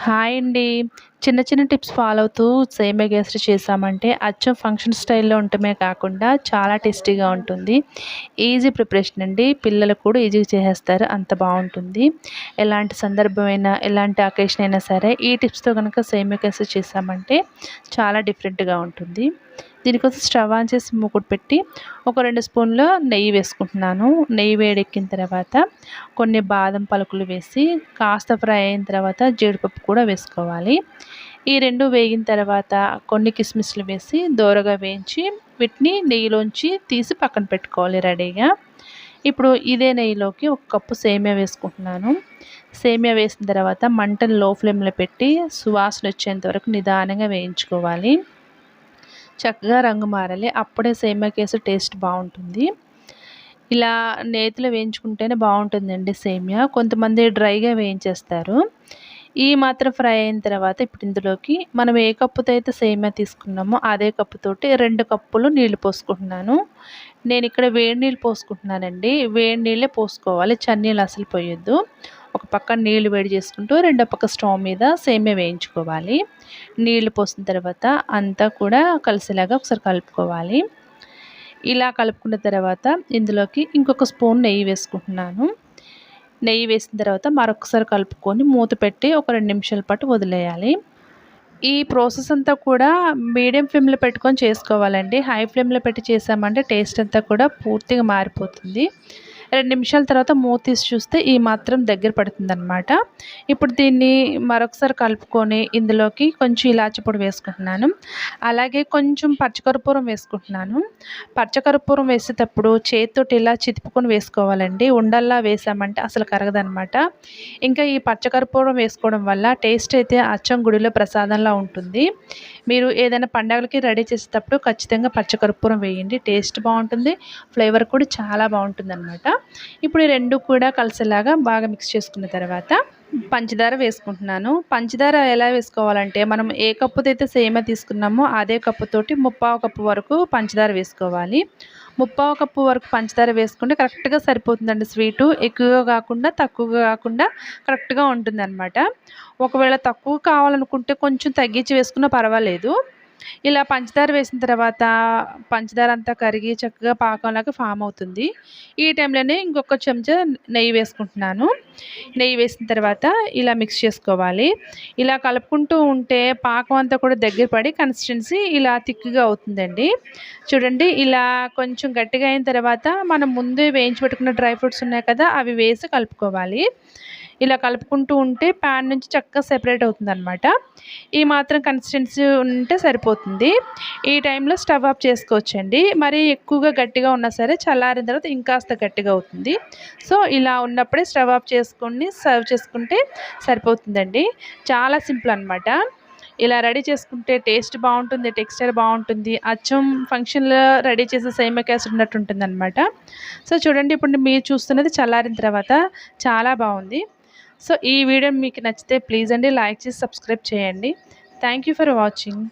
Hi అండి. చిన్న చిన్న టిప్స్ ఫాలో అవుతూ సేమియా కేసరి చేశామంటే అచ్చం ఫంక్షన్ స్టైల్‌లో ఉండటమే కాకుండా చాలా టేస్టీగా ఉంటుంది. ఈజీ ప్రిపరేషన్ అండి. పిల్లలు కూడా ఈజీగా చేసేస్తారు. అంత బావుంటుంది. ఎలాంటి సందర్భమైనా, ఎలాంటి అకేషన్ అయినా సరే ఈ టిప్స్‌తో గనుక సేమియా కేసరి చేశామంటే చాలా డిఫరెంట్‌గా ఉంటుంది. దీనికోసం స్టవ్ ఆన్ చేసి మూకుడు పెట్టి ఒక 2 స్పూన్ల నెయ్యి వేసుకుంటున్నాను. నెయ్యి వేడెక్కిన తర్వాత కొన్ని బాదం పలుకులు వేసి కాస్త ఫ్రై అయిన తర్వాత జీడిపప్పు కూడా వేసుకోవాలి. ఈ 2 వేగిన తర్వాత కొన్ని కిస్మిస్లు వేసి దోరగా వేయించి వీటిని నెయ్యిలోంచి తీసి పక్కన పెట్టుకోవాలి రెడీగా. ఇప్పుడు ఇదే నెయ్యిలోకి ఒక కప్పు సేమియా వేసుకుంటున్నాను. సేమియా వేసిన తర్వాత మంటను లో ఫ్లేమ్‌లో పెట్టి సువాసన వచ్చేంత వరకు నిదానంగా వేయించుకోవాలి. చక్కగా రంగు మారాలి. అప్పుడే సేమియా కేసరి టేస్ట్ బావుంటుంది. ఇలా నేతిలో వేయించుకుంటేనే బావుంటుందండి సేమియా. కొంతమంది డ్రైగా వేయించేస్తారు. ఈ మాత్రం ఫ్రై అయిన తర్వాత ఇప్పుడు ఇందులోకి మనం ఏ కప్పుతో అయితే సేమియా తీసుకున్నామో అదే కప్పుతోటి 2 కప్పులు నీళ్లు పోసుకుంటున్నాను. నేనిక్కడ వేడి నీళ్ళు పోసుకుంటున్నానండి. వేడి నీళ్ళే పోసుకోవాలి. చన్నీళ్ళు అసలు పొయ్యొద్దు. ఒక పక్క నీళ్లు వేడి చేసుకుంటూ రెండో పక్క స్టవ్ మీద సేమియా వేయించుకోవాలి. నీళ్లు పోసిన తర్వాత అంతా కూడా కలిసేలాగా ఒకసారి కలుపుకోవాలి. ఇలా కలుపుకున్న తర్వాత ఇందులోకి ఇంకొక స్పూన్ నెయ్యి వేసుకుంటున్నాను. నెయ్యి వేసిన తర్వాత మరొకసారి కలుపుకొని మూత పెట్టి ఒక 2 నిమిషాల పాటు వదిలేయాలి. ఈ ప్రాసెస్ అంతా కూడా మీడియం ఫ్లేమ్‌లో పెట్టుకొని చేసుకోవాలండి. హై ఫ్లేమ్‌లో పెట్టి చేసామంటే టేస్ట్ అంతా కూడా పూర్తిగా మారిపోతుంది. 2 నిమిషాల తర్వాత మూత తీసి చూస్తే ఈ మాత్రం దగ్గర పడుతుందనమాట. ఇప్పుడు దీన్ని మరొకసారి కలుపుకొని ఇందులోకి కొంచెం ఇలాచి పొడి వేసుకుంటున్నాను. అలాగే కొంచెం పచ్చకర్పూరం వేసుకుంటున్నాను. పచ్చకర్పూరం వేసేటప్పుడు చేత్తోటి ఇలా చితుపుకొని వేసుకోవాలండి. ఉండల్లా వేసామంటే అసలు కరగదనమాట. ఇంకా ఈ పచ్చకర్పూరం వేసుకోవడం వల్ల టేస్ట్ అయితే అచ్చం గుడిలో ప్రసాదంలా ఉంటుంది. మీరు ఏదైనా పండగలకి రెడీ చేసేటప్పుడు ఖచ్చితంగా పచ్చకర్పూరం వేయండి. టేస్ట్ బావుంటుంది. ఫ్లేవర్ కూడా చాలా బావుంటుందనమాట. ఇప్పుడు ఈ 2 కూడా కలిసేలాగా బాగా మిక్స్ చేసుకున్న తర్వాత పంచదార వేసుకుంటున్నాను. పంచదార ఎలా వేసుకోవాలంటే మనం ఏ కప్పుతో అయితే సేమియా తీసుకున్నామో అదే కప్పుతోటి ముప్పావు కప్పు వరకు పంచదార వేసుకోవాలి. ముప్పావు కప్పు వరకు పంచదార వేసుకుంటే కరెక్ట్‌గా సరిపోతుందండి స్వీటు. ఎక్కువగా కాకుండా, తక్కువగా కాకుండా కరెక్ట్‌గా ఉంటుందనమాట. ఒకవేళ తక్కువ కావాలనుకుంటే కొంచెం తగ్గించి వేసుకున్నా పర్వాలేదు. ఇలా పంచదార వేసిన తర్వాత పంచదార అంతా కరిగి చక్కగా పాకంలాగా ఫామ్ అవుతుంది. ఈ టైంలోనే ఇంకొక చెంచా నెయ్యి వేసుకుంటున్నాను. నెయ్యి వేసిన తర్వాత ఇలా మిక్స్ చేసుకోవాలి. ఇలా కలుపుకుంటూ ఉంటే పాకం అంతా కూడా దగ్గర పడి కన్సిస్టెన్సీ ఇలా థిక్‌గా అవుతుందండి. చూడండి ఇలా కొంచెం గట్టిగా అయిన తర్వాత మనం ముందే వేయించి పెట్టుకున్న డ్రై ఫ్రూట్స్ ఉన్నాయి కదా! అవి వేసి కలుపుకోవాలి. ఇలా కలుపుకుంటూ ఉంటే ప్యాన్ నుంచి చక్కగా సెపరేట్ అవుతుందనమాట. ఈ మాత్రం కన్సిస్టెన్సీ ఉంటే సరిపోతుంది. ఈ టైంలో స్టవ్ ఆఫ్ చేసుకోవచ్చండి. మరీ ఎక్కువగా గట్టిగా ఉన్నా సరే చల్లారిన తర్వాత ఇంకాస్త గట్టిగా అవుతుంది. సో, ఇలా ఉన్నప్పుడే స్టవ్ ఆఫ్ చేసుకొని సర్వ్ చేసుకుంటే సరిపోతుందండి. చాలా సింపుల్ అనమాట. ఇలా రెడీ చేసుకుంటే టేస్ట్ బావుంటుంది. టెక్స్చర్ బావుంటుంది. అచ్చం ఫంక్షన్‌లో రెడీ చేసే సేమియా కేసరి ఉన్నట్టుంటుందనమాట. సో, చూడండి ఇప్పుడు మీరు చూస్తున్నది చల్లారిన తర్వాత చాలా బావుంది. సో, ఈ వీడియో మీకు నచ్చితే ప్లీజ్ అండి లైక్ చేసి సబ్స్క్రైబ్ చేయండి. Thank you for watching.